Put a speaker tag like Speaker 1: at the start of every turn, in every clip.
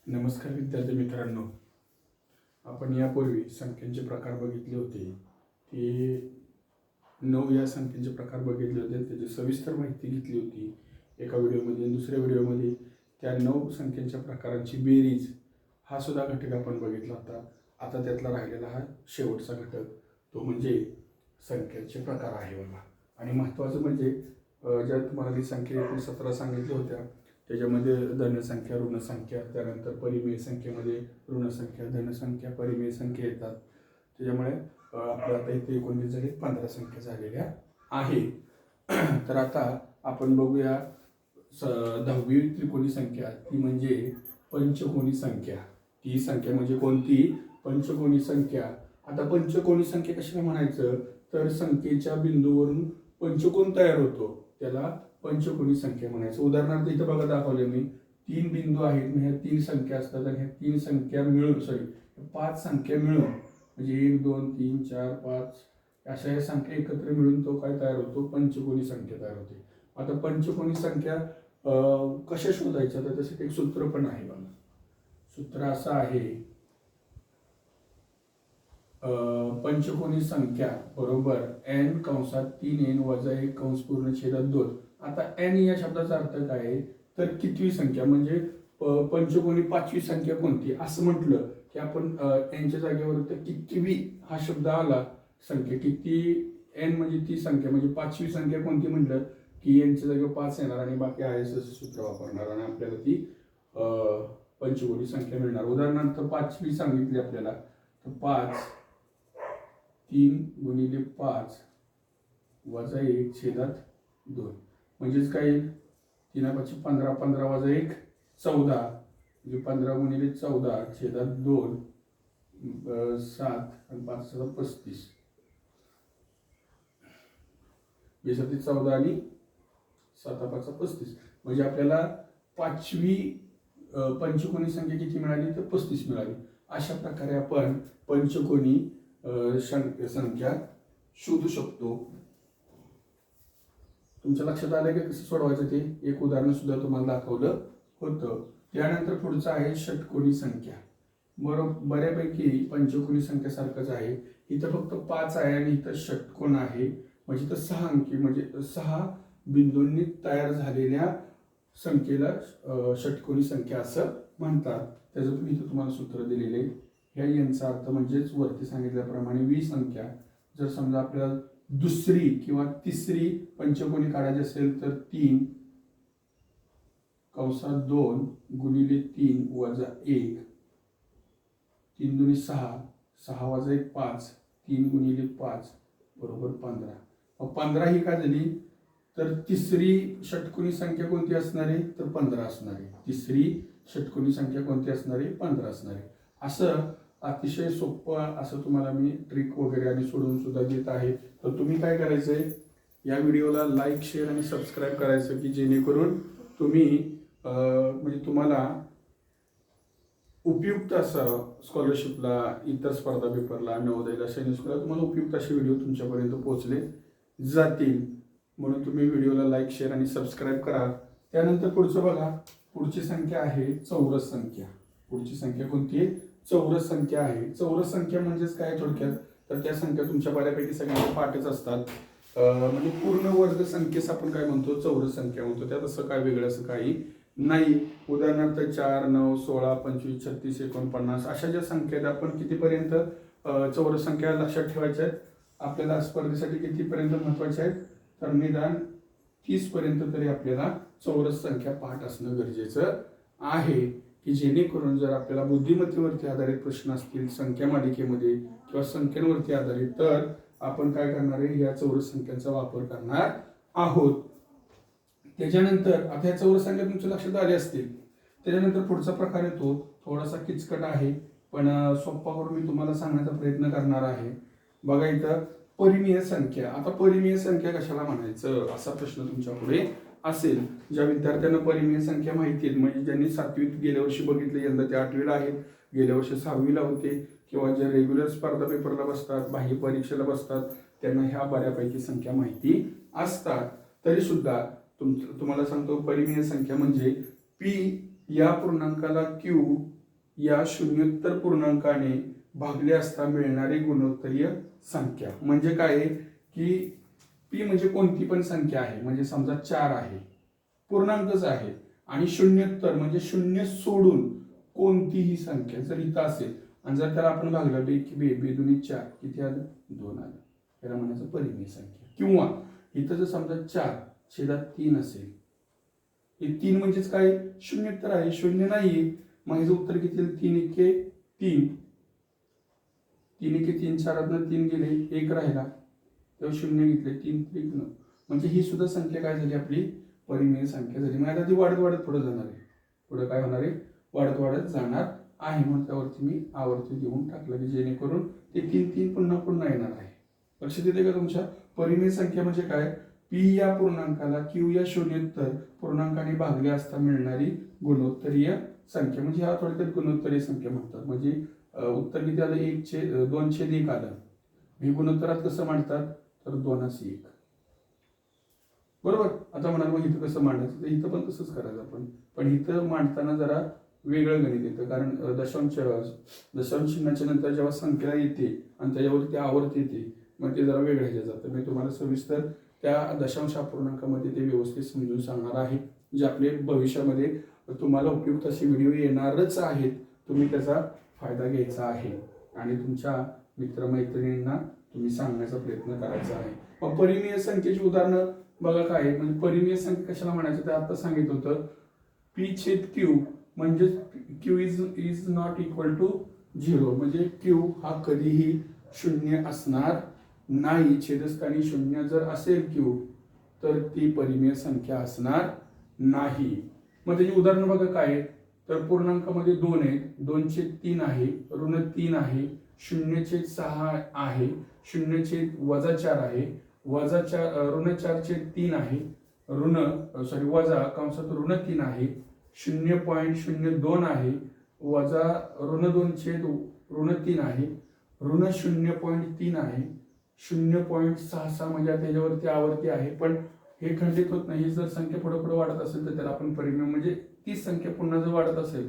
Speaker 1: नमस्कार विद्यार्थी मित्रांनो, आपण यापूर्वी संख्यांचे प्रकार बघितले होते. ते 9 या संख्यांचे प्रकार बघितले होते. त्याची सविस्तर माहिती घेतली होती एका व्हिडिओमध्ये. दुसऱ्या व्हिडिओमध्ये त्या 9 संख्यांच्या प्रकारांची बेरीज हा सुद्धा घटक आपण बघितला होता. आता त्यातला राहिलेला हा शेवटचा घटक, तो म्हणजे संख्यांचे प्रकार आहे बघा. आणि महत्त्वाचं म्हणजे ज्या तुम्हाला मी संख्या एकूण 17 सांगितल्या होत्या, त्याच्यामध्ये धनसंख्या, ऋणसंख्या, त्यानंतर परिमेय संख्येमध्ये ऋणसंख्या, धनसंख्या, परिमेय संख्या येतात. त्याच्यामुळे आपल्या आता इथे 19 झाले, 15 संख्या झालेल्या आहे. तर आता आपण बघूया 10वी त्रिकोणी संख्या, ती म्हणजे पंचकोनी संख्या. ती संख्या म्हणजे कोणती? पंचकोनी संख्या. आता पंचकोनी संख्या कशाला म्हणायचं, तर संख्येच्या बिंदूवरून पंचकोन तयार होतो, त्याला पंचकोनी संख्या म्हणायचं. उदाहरणार्थ इथं बघा दाखवले मी, 3 बिंदू आहेत, ह्या 3 संख्या असतात आणि ह्या 3 संख्या मिळून 5 संख्या मिळून म्हणजे 1 2 3 4 5 अशा ह्या संख्या एकत्र मिळून तो काय तयार होतो? पंचकोनी संख्या तयार होते. आता पंचकोनी संख्या कशा शोधायच्या, तर त्यासाठी एक सूत्र पण आहे बघा. सूत्र असं आहे, पंचकोनी संख्या बरोबर n कंसात 3n वजा 1 कंस पूर्ण छेदात 2. आता n या शब्दाचा अर्थ काय आहे, तर कितवी संख्या, म्हणजे पंचकोनी 5वी संख्या कोणती असं म्हटलं की आपण nच्या जागेवर तर कितवी हा शब्द आला, संख्या किती, n म्हणजे ती संख्या, म्हणजे 5वी संख्या कोणती म्हटलं की nच्या जागेवर 5 येणार आणि बाकी आहे असं सूत्र वापरणार आणि आपल्याला ती पंचकोनी संख्या मिळणार. उदाहरणार्थ 5वी सांगितली आपल्याला, तर 5 3 गुणिले 5 वजा 1 छेदात 2 म्हणजेच काय येईल, 3 5 15, 15 वजा 1 14, म्हणजे 15 गुणिले 14 छेदात 2 7 आणि 5 35, 20 14 आणि 7 5 35. म्हणजे आपल्याला 5वी पंचकोनी संख्या किती मिळाली, तर 35 मिळाली. अशा प्रकारे आपण पंचकोनी संख्या शोधू शकतो. तुमच्या लक्षात आलं की कसं सोडवायचं ते एक उदाहरण सुद्धा तुम्हाला दाखवलं होतं. त्यानंतर पुढचं आहे षटकोनी संख्या. बरोबर, बऱ्यापैकी पंचकोनी संख्या सारखंच आहे. इथं फक्त 5 आहे आणि इथं षटकोन आहे, म्हणजे इथं 6 अंकी म्हणजे 6 बिंदूंनी तयार झालेल्या संख्येला षटकोनी संख्या असं म्हणतात. त्याचं तुम्ही इथं तुम्हाला सूत्र दिलेले. ह्या यांचा अर्थ म्हणजेच वरती सांगितल्याप्रमाणे 20 संख्या जर समजा आपल्याला दुसरी किंवा तिसरी पंचकोनी काढायची असेल तर 3 कंसात 2 गुणिले 3 वजा 1, 3 दुनी 6, 6 वजा 1 5, 3 गुणिले 5 बरोबर 15. 15 ही काय झाली, तर तिसरी षटकोनी संख्या कोणती असणार आहे, तर 15 असणार आहे. तिसरी षटकोनी संख्या कोणती असणार आहे, 15 असणार आहे. असं अतिशय सोपं असं तुम्हाला मी ट्रिक वगैरे आणि सोडून सुद्धा देत आहे. तर तुम्ही काय करायचंय, या व्हिडिओला लाईक, शेअर आणि सबस्क्राईब करायचं की जेणेकरून तुम्ही म्हणजे तुम्हाला उपयुक्त असं स्कॉलरशिपला, इतर स्पर्धा पेपरला, नवोदयला, सैनिकला तुम्हाला उपयुक्त असे व्हिडिओ तुमच्यापर्यंत पोहोचले जातील. म्हणून तुम्ही व्हिडिओला लाईक, शेअर आणि सबस्क्राईब करा. त्यानंतर पुढचं बघा, पुढची संख्या आहे चौरस संख्या. पुढची संख्या कोणती आहे, चौरस संख्या आहे. चौरस संख्या म्हणजेच काय थोडक्यात, तर त्या संख्या तुमच्या बऱ्यापैकी सगळ्यांना पाठच असतात. म्हणजे पूर्ण वर्ग संख्येस आपण काय म्हणतो, चौरस संख्या म्हणतो. त्यात असं काय वेगळं असं काही नाही. उदाहरणार्थ 4 9 16 25 36 49 अशा ज्या संख्या आहेत, आपण कितीपर्यंत चौरस संख्या लक्षात ठेवायच्या आहेत आपल्याला स्पर्धेसाठी, कितीपर्यंत महत्वाच्या आहेत, तर निदान 30 पर्यंत तरी आपल्याला चौरस संख्या पाठ असणं गरजेचं आहे, की जेणेकरून जर आपल्याला बुद्धिमत्तेवरती आधारित प्रश्न असतील संख्या मालिकेमध्ये किंवा संख्यांवरती आधारित, तर आपण काय करणार आहे, या चौरस संख्यांचा वापर करणार आहोत. त्याच्यानंतर आता ह्या चौरस संख्या तुमच्या लक्षात आल्या असतील. त्याच्यानंतर पुढचा प्रकार येतो, थोडासा किचकट आहे पण सोप्पा करून मी तुम्हाला सांगण्याचा प्रयत्न करणार आहे. बघा इथं परिमेय संख्या. आता परिमेय संख्या कशाला म्हणायचं असा प्रश्न तुमच्या पुढे असेल. ज्या विद्यार्थ्यांना परिमेय संख्या माहिती आहेत, म्हणजे ज्यांनी 7वीत गेल्या वर्षी बघितले, यंदा ते 8वीला आहेत, गेल्या वर्षी 6वीला होते, किंवा जे रेग्युलर स्पर्धा पेपरला बसतात, बाह्य परीक्षेला बसतात, त्यांना ह्या बऱ्यापैकी संख्या माहिती असतात. तरी सुद्धा तुम्हाला सांगतो, परिमेय संख्या म्हणजे P या पूर्णांकाला क्यू या शून्योत्तर पूर्णांकाने भागले असता मिळणारी गुणोत्तरीय संख्या. म्हणजे काय आहे की पी म्हणजे कोणती पण संख्या आहे, म्हणजे समजा 4 आहे, पूर्णांकच आहे, आणि शून्योत्तर म्हणजे शून्य सोडून कोणतीही संख्या जर इथं असेल आणि जर त्याला आपण भागलं बे दुनी 4 किती आलं 2 आलं, त्याला म्हणायचं परिमेय संख्या. किंवा इथं जर समजा 4 छेदात 3 असेल, हे 3 म्हणजेच काय शून्योत्तर आहे, शून्य नाहीये, मग याचं उत्तर किती येईल 3 एके 3, 3 एके 3, 4 3 गेले, 1 राहिला, तेव्हा शून्य घेतले, 3 3 9, म्हणजे ही सुद्धा संख्या काय झाली आपली परिमेय संख्या झाली. मग आता ती वाढत वाढत पुढे जाणार आहे, पुढे काय होणार आहे वाढत वाढत जाणार आहे, म्हणून त्यावरती मी आवर्ती देऊन टाकलं की जेणेकरून ते 3 3 पुन्हा पुन्हा येणार आहे. लक्षात येते का तुमच्या? परिमेय संख्या म्हणजे काय, पी या पूर्णांकाला क्यू या शून्योत्तर पूर्णांकाने भागले असता मिळणारी गुणोत्तरीय संख्या, म्हणजे ह्या थोडक्यात गुणोत्तरीय संख्या म्हणतात. म्हणजे उत्तर किती आलं 2/1 आलं. हे गुणोत्तरात कसं मांडतात तर 2/1. बरोबर. आता म्हणाल मग इथं कसं मांडायचं, तर इथं पण तसंच करायचं आपण, पण इथं मांडताना जरा वेगळं गणित येतं, कारण दशांश चिन्हाच्या नंतर जेव्हा संख्या येते आणि त्याच्यावरती आवर्त येते, मग ते जरा वेगळं ह्याच्यात जातं. मी तुम्हाला सविस्तर त्या दशांश अपूर्णांकामध्ये ते व्यवस्थित समजून सांगणार आहे, जे आपले भविष्यामध्ये तुम्हाला उपयुक्त असे व्हिडिओ येणारच आहेत. तुम्ही त्याचा फायदा घ्यायचा आहे आणि तुमच्या मित्रमैत्रिणींना तुम्ही सांगण्याचा प्रयत्न करायचा आहे. मग परिमेय संख्येची उदाहरणं बघा काय आहे, म्हणजे परिमेय संख्या कशाला म्हणायचं ते आता सांगितलं होतं. पी छेद क्यू म्हणजे Q is not equal to 0, म्हणजे क्यू हा कधीही शून्य असणार नाही. छेदस्थानी शून्य जर असेल क्यू तर ती परिमेय संख्या असणार नाही. मग त्याची उदाहरण बघा काय आहे, तर पूर्णांकामध्ये 2 आहेत, 2/3 आहे, ऋण 3 आहे, 0/6 आहे, 0/-4 आहे, ऋण 4/3 आहे, वजा कंसात ऋण 3 आहे, 0.02 आहे, वजा ऋण 2/ऋण 3 आहे, ऋण 0.3 आहे, 0.66 म्हणजे त्याच्यावरती आवर्ती आहे, पण हे खंडित होत नाही. जर संख्या पुढे पुढे वाढत असेल तर त्याला आपण परिमेय, म्हणजे तीच संख्या पुन्हा जर वाढत असेल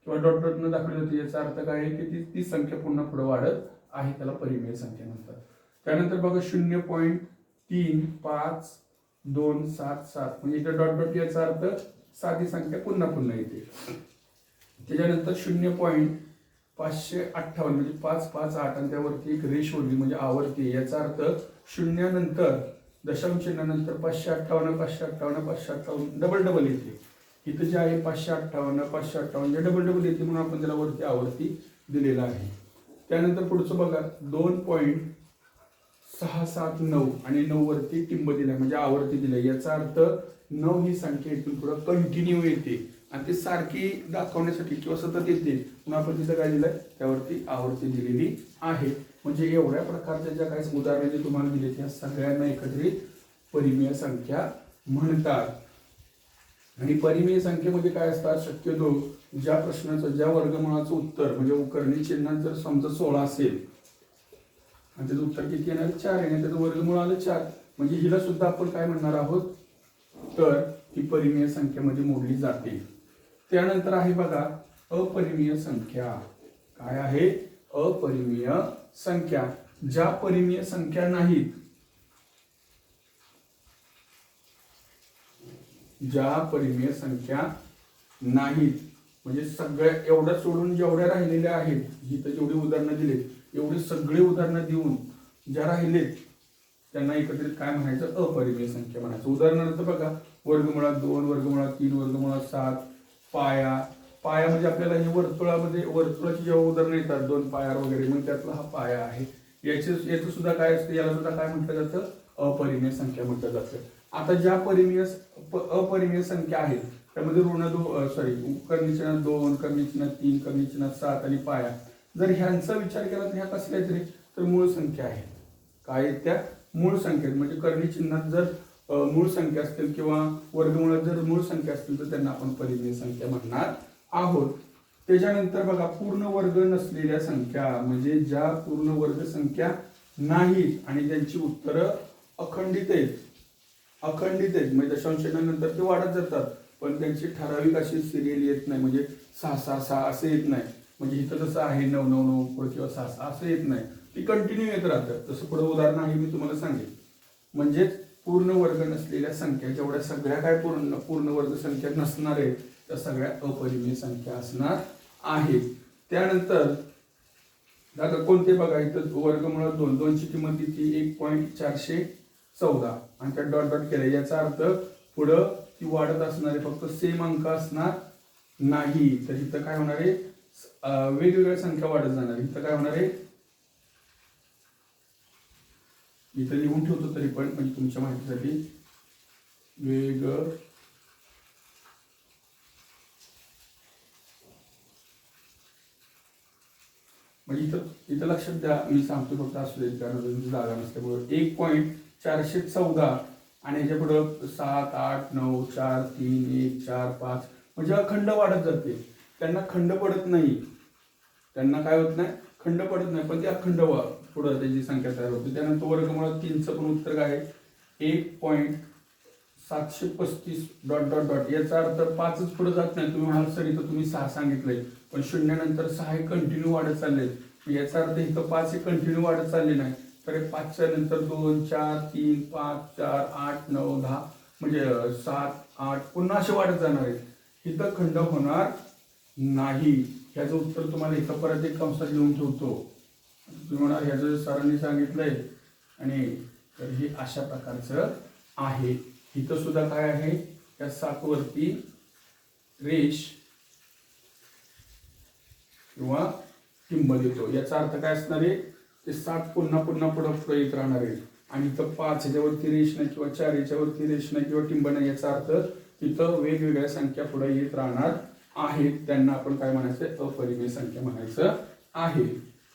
Speaker 1: किंवा डॉट डॉट न दाखवली जाते, याचा अर्थ काय आहे की तीच संख्या पुन्हा पुढे वाढत आहे, त्याला परिमेय संख्या म्हणतात. त्यानंतर बघा 0.3527 म्हणजे इथे डॉट डॉट, याचा अर्थ साधी संख्या पुन्हा पुन्हा येते. त्याच्यानंतर 0.558 म्हणजे 558 आणि त्यावरती एक रेष ओढली म्हणजे आवर्ती, याचा अर्थ शून्यानंतर दशांश चिन्हानंतर 558 डबल डबल येते. इथं जे आहे 558 जे डबल डबल येते, म्हणून आपण त्याला वरती आवर्ती दिलेला आहे. त्यानंतर पुढचं बघा 2.679 आणि 9 वरती टिंब दिलाय म्हणजे आवर्ती दिलाय, याचा अर्थ 9 ही संख्या इथून पुढे कंटिन्यू येते आणि ती सारखी दाखवण्यासाठी किंवा सतत येते, म्हणून आपण तिथं काय दिलंय त्यावरती आवर्ती दिलेली आहे. म्हणजे एवढ्या प्रकारच्या ज्या काही उदाहरणे जे तुम्हाला दिली त्या सगळ्यांना एकत्रित परिमेय संख्या म्हणतात. आणि परिमेय संख्येमध्ये काय असतात, शक्यतो ज्या प्रश्नाचं ज्या वर्गमुळाचं उत्तर म्हणजे उकरणी चिन्हात जर समजा 16 असेल आणि त्याचं उत्तर किती येणार 4 येणार, त्याचं वर्गमूळ आलं 4, म्हणजे हिला सुद्धा आपण काय म्हणणार आहोत तर ही परिमेय संख्येमध्ये मोडली जाते. त्यानंतर आहे बघा अपरिमेय संख्या. काय आहे अपरिमेय संख्या, ज्या परिमेय संख्या नाहीत, ज्या परिमेय संख्या नाहीत म्हणजे सगळ्या एवढ्या सोडून जेवढ्या राहिलेल्या आहेत, इथं जेवढी उदाहरणं दिलीत एवढी सगळी उदाहरणं देऊन ज्या राहिलेत त्यांना एकत्रित काय म्हणायचं अपरिमेय संख्या म्हणायचं. उदाहरणार्थ बघा वर्गमुळात 2, वर्गमुळात 3, वर्गमुळात 7, पाया म्हणजे आपल्याला हे वर्तुळाची जेव्हा उदाहरणं येतात 2 पाया वगैरे, मग त्यातला हा पाया आहे. याचं सुद्धा काय असतं, याला सुद्धा काय म्हटलं जातं अपरिमेय संख्या म्हटलं जातं. आता ज्या अपरिमेय संख्या आहेत त्यामध्ये कर्ण चिन्ह 2, कर्ण चिन्ह 3, कर्ण चिन्ह 7 आणि पाया, जर ह्यांचा विचार केला तर ह्या कसल्या तरी तर मूळ संख्या आहेत. काय त्या मूळ संख्या, म्हणजे कर्णी चिन्हात जर मूळ संख्या असतील किंवा वर्गमुळात जर मूळ संख्या असतील तर त्यांना आपण परिमेय संख्या म्हणणार आहोत. त्याच्यानंतर बघा पूर्ण वर्ग नसलेल्या संख्या, म्हणजे ज्या पूर्ण वर्ग संख्या नाहीत आणि त्यांची उत्तरं अखंडित आहेत म्हणजे दशांशानंतर ते वाढत जातात, पण त्यांची ठराविक अशी सिरियल येत नाही, म्हणजे 666 असं येत नाही. म्हणजे इथं जसं आहे 999 पुढे किंवा 66 असं येत नाही, ती कंटिन्यू येत राहतं. तसं पुढे उदाहरण आहे मी तुम्हाला सांगेन. म्हणजेच पूर्ण वर्ग नसलेल्या संख्या जेवढ्या सगळ्या काय पूर्ण वर्ग संख्या नसणार आहे त्या सगळ्या अपरिमेय संख्या असणार आहेत. त्यानंतर आता कोणते बघा, इथं वर्गमुळात 2 ची किंमत किती 1.414 आणि त्या डॉट डॉट केलं, याचा अर्थ पुढं ती वाढत असणारे फक्त सेम अंक असणार नाही. तर इथं काय होणार आहे, वेगवेगळ्या संख्या वाढत जाणार. इथं काय होणार आहे, इथं लिहून ठेवतो तरी पण म्हणजे तुमच्या माहितीसाठी, म्हणजे इथं लक्षात द्या, मी सांगतो फक्त असू दे कारण तुमची जागा नसल्यामुळे 1.414 आणि ह्याच्या पुढं 7 8 9 4 3 1 4 5 म्हणजे अखंड वाढत जाते. त्यांना खंड पडत नाही, त्यांना काय होत नाही, खंड पडत नाही, पण ते अखंड पुढं त्याची संख्या तयार होते. त्यानंतर वर्गमुळात 3चं पण उत्तर काय आहे 1.735 डॉट डॉट डॉट, याचा अर्थ 5च पुढे जात नाही. तुम्ही म्हणाल सर इथं तुम्ही 6 सांगितलंय, पण 0 नंतर 6 हे कंटिन्यू वाढत चालले. याचा अर्थ इथं 5 हे कंटिन्यू वाढत चालले नाही, तर 5च्या नंतर 2 4 3 5 4 8 9 10 म्हणजे 7 8 पुन्हा असे वाढत जाणार आहेत. इथं खंड होणार नाही. ह्याचं उत्तर तुम्हाला इथं परत एक कंसात लिहून ठेवतो. तुम्ही म्हणाल ह्याचं सरांनी सांगितलंय आणि तर हे अशा प्रकारचं आहे. इथं सुद्धा काय आहे, या 7 वरती रेष किंवा टिंब देतो. याचा अर्थ काय असणार आहे, ते 7 पुन्हा पुढे येत राहणार आहे. आणि इथं 5 ह्याच्यावरती रेष नाही किंवा 4 ह्याच्यावरती रेष नाही किंवा टिंब नाही, याचा अर्थ इथं वेगवेगळ्या संख्या पुढे येत राहणार आहेत. त्यांना आपण काय म्हणायचं, अपरिमेय संख्या म्हणायचं आहे.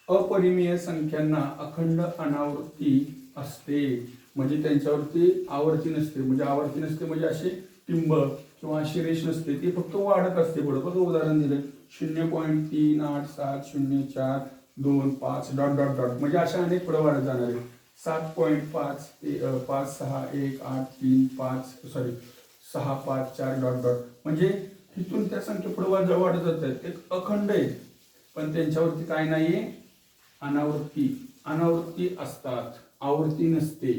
Speaker 1: अपरिमेय संख्यांना अखंड अनावृत्ती असते, म्हणजे त्यांच्यावरती आवर्ती नसते. म्हणजे आवर्ती नसते म्हणजे अशी टिंब किंवा अशी रेष नसते, ती फक्त वाढत असते पुढे. बघा उदाहरण दिलं 0.387424 डॉट डॉट डॉट, म्हणजे अशा अनेक पुढे वाढत जाणार आहे. 7.56135 डॉट डॉट, म्हणजे तिथून त्या संख्या पुढे वाढत जात आहेत. एक अखंड आहे, पण त्यांच्यावरती काय नाहीये, अनावृत्ती असतात, आवर्ती नसते.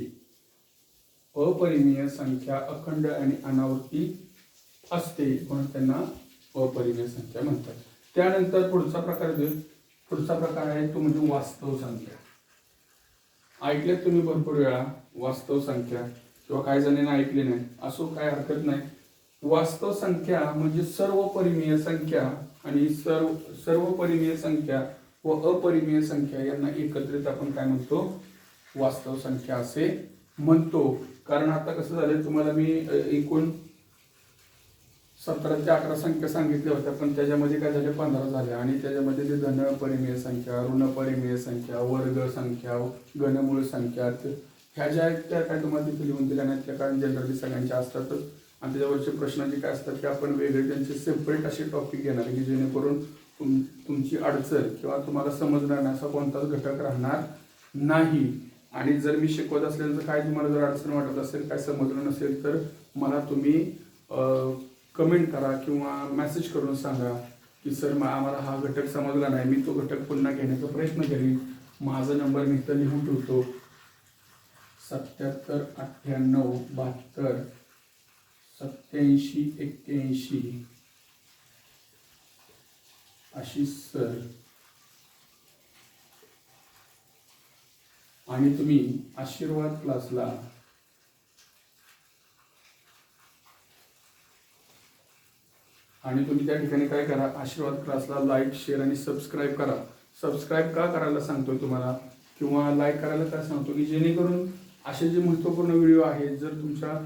Speaker 1: अपरिमेय संख्या अखंड आणि अनावृत्ती असते म्हणून त्यांना अपरिमेय संख्या म्हणतात. त्यानंतर पुढचा प्रकार आहे तो म्हणजे वास्तव संख्या. ऐकले तुम्ही भरपूर वेळा वास्तव संख्या, किंवा काही जणांनी ऐकले नाही, असो काय हरकत नाही. वास्तव संख्या म्हणजे सर्व परिमेय संख्या, आणि सर्व परिमेय संख्या व अपरिमेय संख्या यांना एकत्रित आपण काय म्हणतो, वास्तव संख्या असे म्हणतो. कारण आता कसं झालं, तुम्हाला मी एकूण 17 ते 18 संख्या सांगितल्या होत्या, पण त्याच्यामध्ये काय झाले 15 झाल्या. आणि त्याच्यामध्ये ते धन परिमेय संख्या, ऋण परिमेय संख्या, वर्ग संख्या, घनमूळ संख्या, ह्या ज्या आहेत त्या काय तुम्हाला तिथे लिहून दिल्या नाहीत, त्या कारण जनरली सगळ्यांच्या असतातच. आणि त्याच्यावरचे प्रश्न जे काय असतात ते आपण वेगळे त्यांचे सेपरेट असे टॉपिक घेणार, की जेणेकरून तुमची अडचण किंवा तुम्हाला समजणार नाही असा कोणताच घटक राहणार नाही. आणि जर मी शिकवत असल्यानंतर काय तुम्हाला जर अडचण वाटत असेल, काय समजलं नसेल, तर मला तुम्ही कमेंट करा किंवा मेसेज करून सांगा की सर आम्हाला हा घटक समजला नाही, मी तो घटक पुन्हा घेण्याचा प्रयत्न करेन. माझा नंबर मी इथं लिहून ठेवतो, 77 98 72 87 81 आशिष सर. आणि तुम्ही आशीर्वाद क्लासला आणि तुम्ही त्या ठिकाणी काय करा, आशीर्वाद क्लासला लाईक शेअर आणि सबस्क्राईब करा. सबस्क्राईब का करायला सांगतोय तुम्हाला किंवा लाईक करायला काय सांगतो, की जेणेकरून असे जे महत्त्वपूर्ण व्हिडिओ आहेत, जर तुमच्या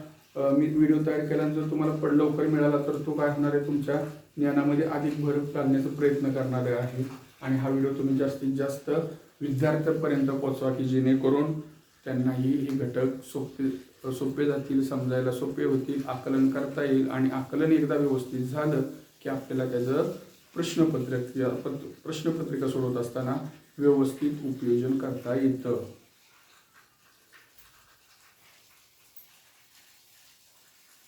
Speaker 1: मी व्हिडिओ तयार केल्यानंतर तुम्हाला लवकर मिळाला तर तो काय होणार आहे, तुमच्या ज्ञानामध्ये अधिक भर घालण्याचा प्रयत्न करणार आहे. आणि हा व्हिडिओ तुम्ही जास्तीत जास्त विद्यार्थ्यांपर्यंत पोहोचवा, की जेणेकरून त्यांनाही हे घटक सोपे जातील, समजायला सोपे होतील, आकलन करता येईल. आणि आकलन एकदा व्यवस्थित झालं की आपल्याला त्याचं प्रश्नपत्रिका सोडवत असताना व्यवस्थित उपयोजन करता येतं.